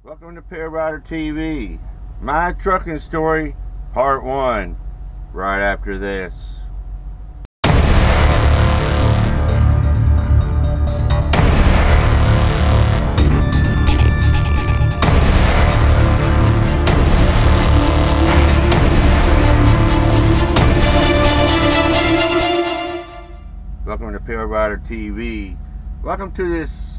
Welcome to Pale Rider TV. My trucking story, part 1, right after this. Welcome to Pale Rider TV. Welcome to this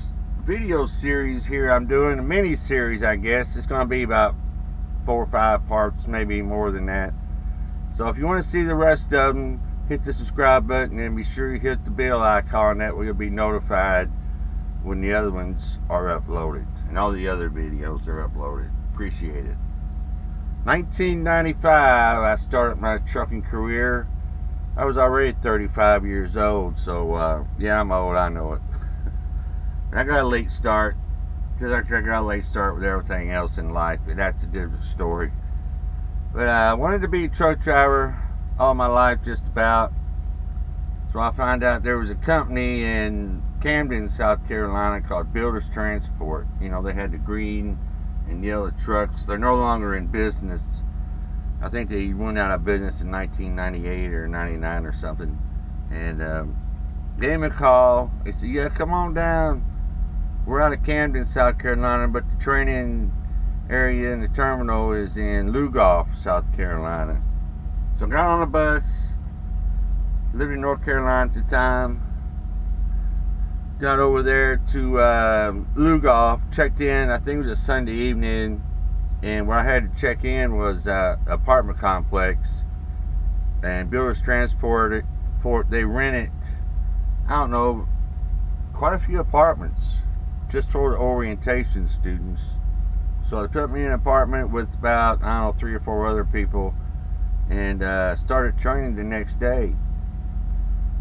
video series here. I'm doing a mini series, I guess. It's going to be about 4 or 5 parts, maybe more than that. So if you want to see the rest of them, hit the subscribe button and be sure you hit the bell icon. That way you'll be notified when the other ones are uploaded and all the other videos are uploaded. Appreciate it. 1995, I started my trucking career. I was already 35 years old, so yeah, I'm old, I know it. I got a late start. Just like I got a late start with everything else in life, but that's a different story. But I wanted to be a truck driver all my life, just about. So I found out there was a company in Camden, South Carolina called Builders Transport. You know, they had the green and yellow trucks. They're no longer in business. I think they went out of business in 1998 or 99 or something. And gave me a call. They said, yeah, come on down. We're out of Camden, South Carolina, but the training area in the terminal is in Lugoff, South Carolina. So I got on a bus, lived in North Carolina at the time, got over there to Lugoff, checked in, I think it was a Sunday evening, and where I had to check in was apartment complex, and Builders Transport, they rented, I don't know, quite a few apartments just for the orientation students. So they put me in an apartment with about, I don't know, 3 or 4 other people, and started training the next day.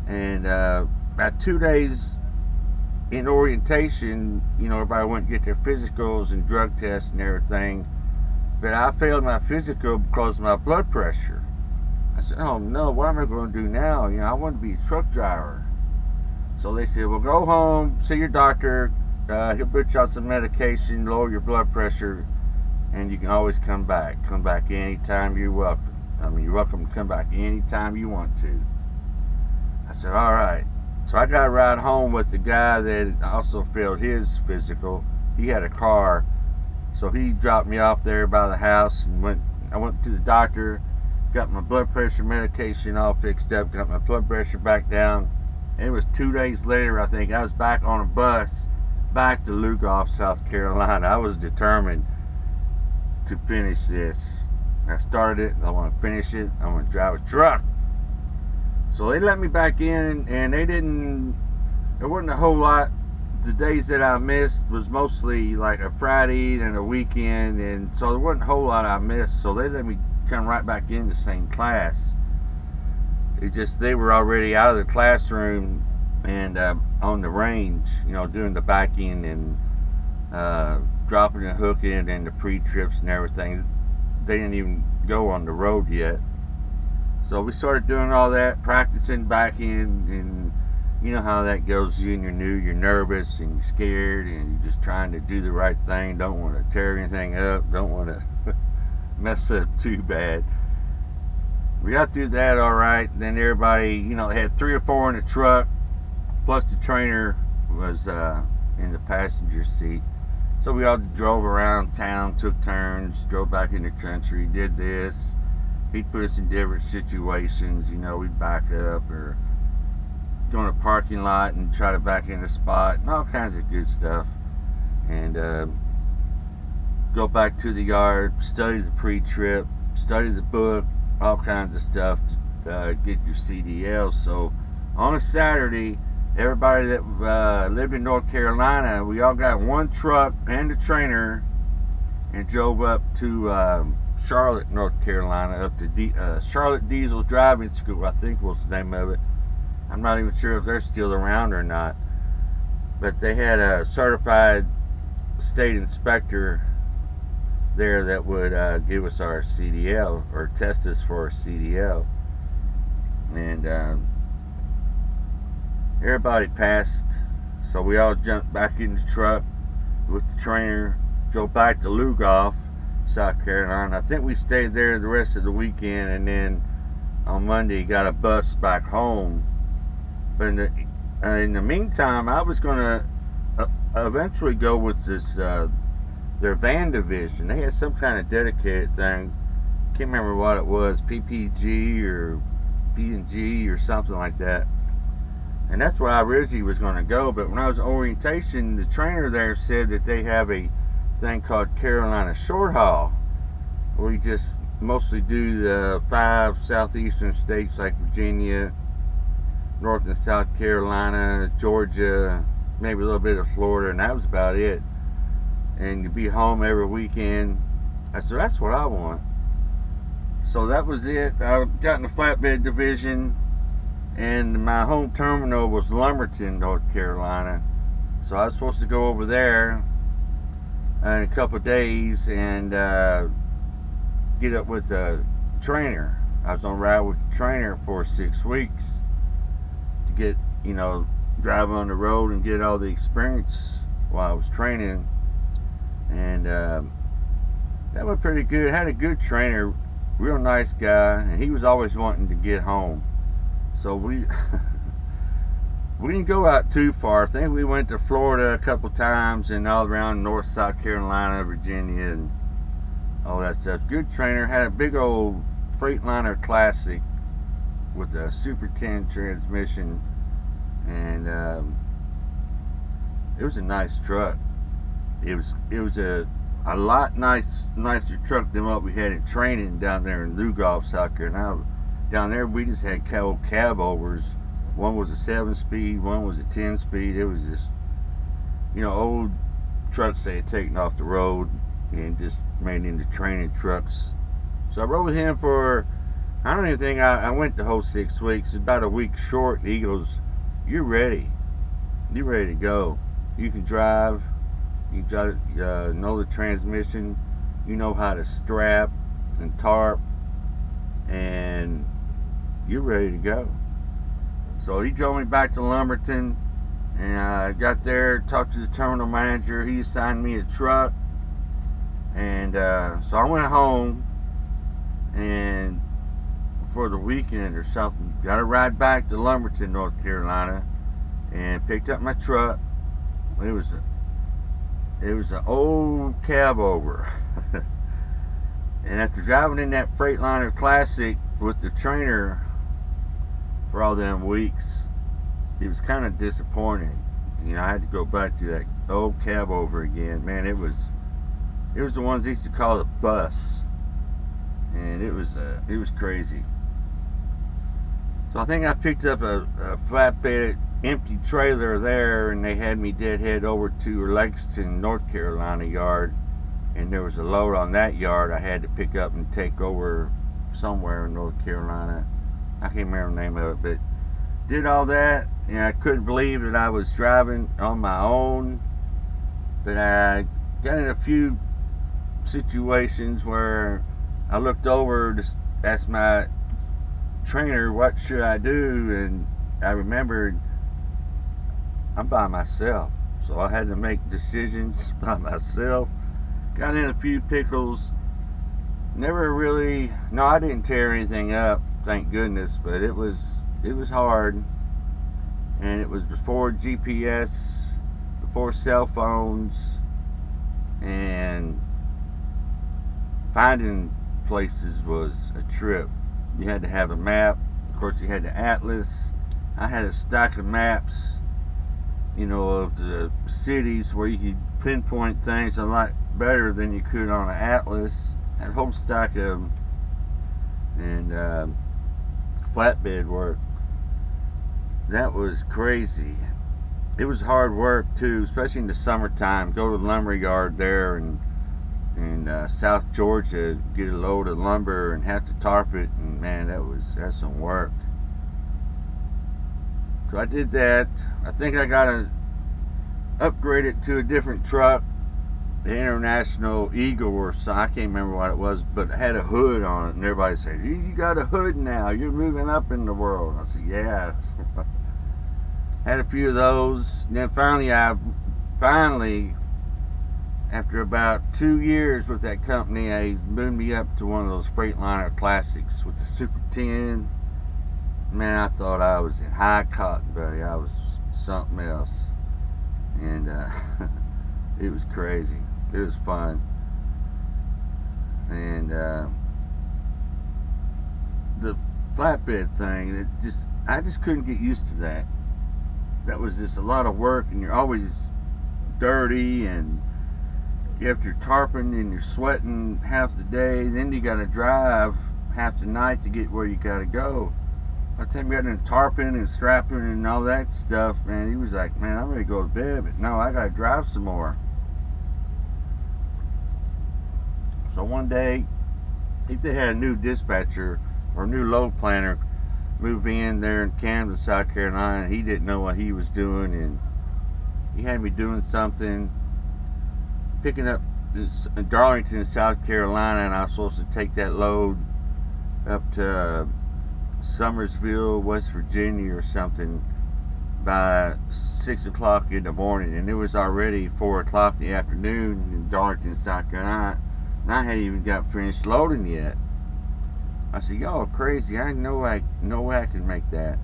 And about 2 days in orientation, you know, everybody went to get their physicals and drug tests and everything. But I failed my physical because of my blood pressure. I said, oh no, what am I going to do now? You know, I want to be a truck driver. So they said, well, go home, see your doctor. He'll put you on some medication, lower your blood pressure, and you can always come back. Come back anytime you're welcome. I mean, you're welcome to come back anytime you want to. I said, all right. So I got a ride home with the guy that also failed his physical. He had a car, so he dropped me off there by the house, and I went to the doctor, got my blood pressure medication all fixed up, got my blood pressure back down. And it was 2 days later, I think, I was back on a bus back to Lugoff, South Carolina. I was determined to finish this. I started it, I want to finish it, I want to drive a truck. So they let me back in, and there wasn't a whole lot. The days that I missed was mostly like a Friday and a weekend, and so there wasn't a whole lot I missed, so they let me come right back in the same class. It just, they were already out of the classroom and on the range, you know, doing the backing and dropping and hooking and the pre-trips and everything. They didn't even go on the road yet. So we started doing all that, practicing backing, and you know how that goes. When you're new, you're nervous and you're scared and you're just trying to do the right thing, don't want to tear anything up, don't want to mess up too bad. We got through that all right. Then everybody, you know, had 3 or 4 in the truck, plus the trainer was in the passenger seat. So we all drove around town, took turns, drove back in the country, did this. He'd put us in different situations, you know, we'd back up or go in a parking lot and try to back in the spot and all kinds of good stuff. And go back to the yard, study the pre-trip, study the book, all kinds of stuff to get your CDL. So on a Saturday, everybody that lived in North Carolina, we all got one truck and a trainer and drove up to Charlotte, North Carolina, up to Charlotte Diesel Driving School, I think was the name of it. I'm not even sure if they're still around or not. But they had a certified state inspector there that would give us our CDL or test us for our CDL. And everybody passed, so we all jumped back in the truck with the trainer, drove back to Lugoff, South Carolina. I think we stayed there the rest of the weekend, and then on Monday got a bus back home. But in the meantime, I was going to eventually go with this their van division. They had some kind of dedicated thing. Can't remember what it was, PPG or P&G or something like that. And that's where I originally was going to go. But when I was in orientation, the trainer there said that they have a thing called Carolina Short Haul, where you just mostly do the 5 southeastern states like Virginia, North and South Carolina, Georgia, maybe a little bit of Florida, and that was about it. And you'd be home every weekend. I said, that's what I want. So that was it. I got in the flatbed division, and my home terminal was Lumberton, North Carolina. So I was supposed to go over there in a couple of days and get up with a trainer. I was on ride with the trainer for 6 weeks to get, drive on the road and get all the experience while I was training. And that went pretty good. Had a good trainer, real nice guy, and he was always wanting to get home. So we didn't go out too far. I think we went to Florida a couple times and all around North South Carolina, Virginia, and all that stuff. Good trainer. Had a big old Freightliner Classic with a Super 10 transmission, and it was a nice truck. It was a lot nicer truck than what we had in training down there in Lugoff, South Carolina. Down there we just had cab overs. One was a 7-speed, one was a 10-speed. It was just, old trucks they had taken off the road and just made into training trucks. So I rode with him for, I don't even think I went the whole 6 weeks. About a week short. He goes, you're ready. You're ready to go. You can drive. You know the transmission. You know how to strap and tarp. And you're ready to go. So he drove me back to Lumberton, and I got there, talked to the terminal manager. He assigned me a truck, and so I went home, and for the weekend or something, got a ride back to Lumberton, North Carolina, and picked up my truck. It was an old cab over. And after driving in that Freightliner Classic with the trainer for all them weeks, it was kind of disappointing. I had to go back to that old cab over again. Man, it was the ones they used to call the bus, and it was crazy. So I think I picked up a flatbed empty trailer there, and they had me deadhead over to Lexington, North Carolina yard, and there was a load on that yard I had to pick up and take over somewhere in North Carolina. I can't remember the name of it, but did all that, and I couldn't believe that I was driving on my own. But I got in a few situations where I looked over to ask my trainer, what should I do? And I remembered I'm by myself, so I had to make decisions by myself. Got in a few pickles. Never really, no, I didn't tear anything up, thank goodness, but it was hard. And it was before GPS, before cell phones, and finding places was a trip. You had to have a map. Of course, you had the atlas. I had a stack of maps, of the cities where you could pinpoint things a lot better than you could on an atlas. Had a whole stack of them. And flatbed work. That was crazy. It was hard work too, especially in the summertime. Go to the lumber yard there in South Georgia, get a load of lumber and have to tarp it, and man, that's some work. So I did that. I think I got to upgrade it to a different truck, the International Eagle or something. I can't remember what it was, but it had a hood on it, and everybody said, you got a hood now, you're moving up in the world. I said, yeah. Had a few of those, and then finally after about 2 years with that company, they moved me up to one of those Freightliner Classics with the Super 10. Man, I thought I was in high cotton, buddy. I was something else. And it was crazy. It was fun. And the flatbed thing, I just couldn't get used to that. That was just a lot of work, and you're always dirty, and after you're tarping and you're sweating half the day, then you got to drive half the night to get where you got to go. By the time you got into tarping and strapping and all that stuff, man, he was like, man, I'm ready to go to bed, but no, I got to drive some more. So one day, I think they had a new dispatcher or a new load planner move in there in Camden, South Carolina. He didn't know what he was doing, and he had me doing something, picking up in Darlington, South Carolina, and I was supposed to take that load up to Summersville, West Virginia or something by 6 o'clock in the morning, and it was already 4 o'clock in the afternoon in Darlington, South Carolina, and I hadn't even got finished loading yet. I said, y'all crazy, I know way I can make that.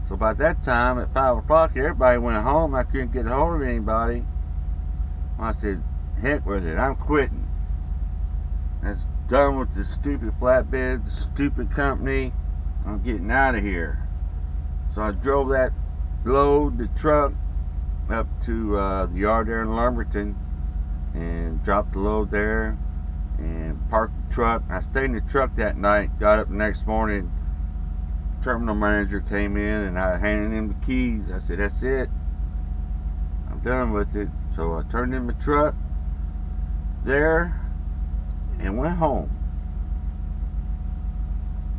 So by that time, at 5 o'clock, everybody went home. I couldn't get a hold of anybody. I said, heck with it, I'm quitting. That's done with this stupid flatbed, the stupid company. I'm getting out of here. So I drove that load, the truck, up to the yard there in Lumberton, and dropped the load there, and parked the truck. I stayed in the truck that night, got up the next morning. Terminal manager came in, and I handed him the keys. I said, that's it, I'm done with it. So I turned in my truck there and went home.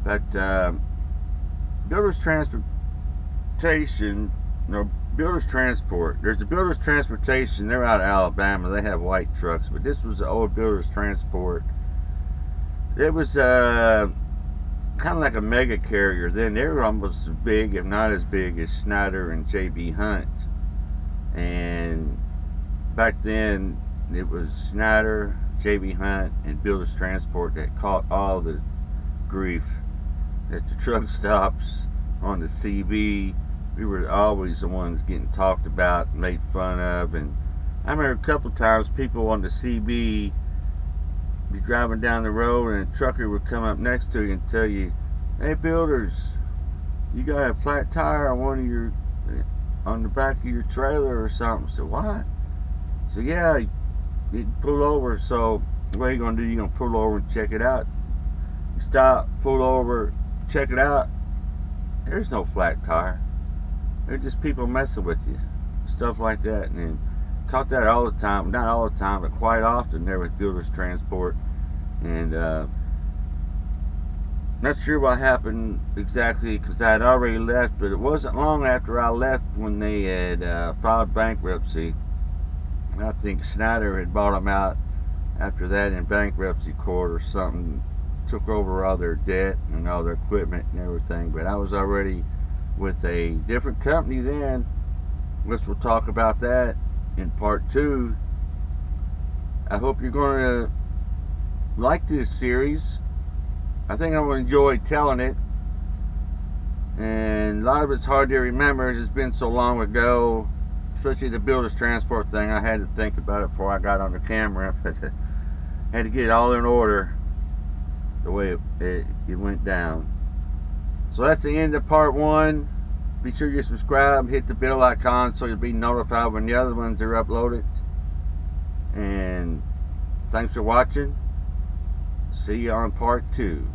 But Builders Transportation, no, Builders Transport, there's a Builders Transportation, they're out of Alabama, they have white trucks, but this was the old Builders Transport. It was kind of like a mega carrier then. They were almost as big, if not as big, as Schneider and J.B. Hunt. And back then, it was Schneider, J.B. Hunt, and Builders Transport that caught all the grief at the truck stops on the CB. We were always the ones getting talked about, made fun of. And I remember a couple times people on the CB be driving down the road, and a trucker would come up next to you and tell you, hey Builders, you got a flat tire on on the back of your trailer or something. So what? So yeah, you pull over. So what are you gonna do? You're gonna pull over and check it out. You stop, pull over, check it out. There's no flat tire. They're just people messing with you, stuff like that. And then caught that all the time, not all the time, but quite often there with Builders Transport. And not sure what happened exactly, because I had already left, but it wasn't long after I left when they had filed bankruptcy. I think Schneider had bought them out after that in bankruptcy court or something, took over all their debt and all their equipment and everything. But I was already with a different company then, which we'll talk about that in part 2. I hope you're going to like this series. I think I'm going to enjoy telling it, and a lot of it's hard to remember. It's been so long ago, especially the Builders Transport thing. I had to think about it before I got on the camera. Had to get it all in order the way it went down. So that's the end of part 1. Be sure you subscribe, hit the bell icon so you'll be notified when the other ones are uploaded. And thanks for watching. See you on part 2.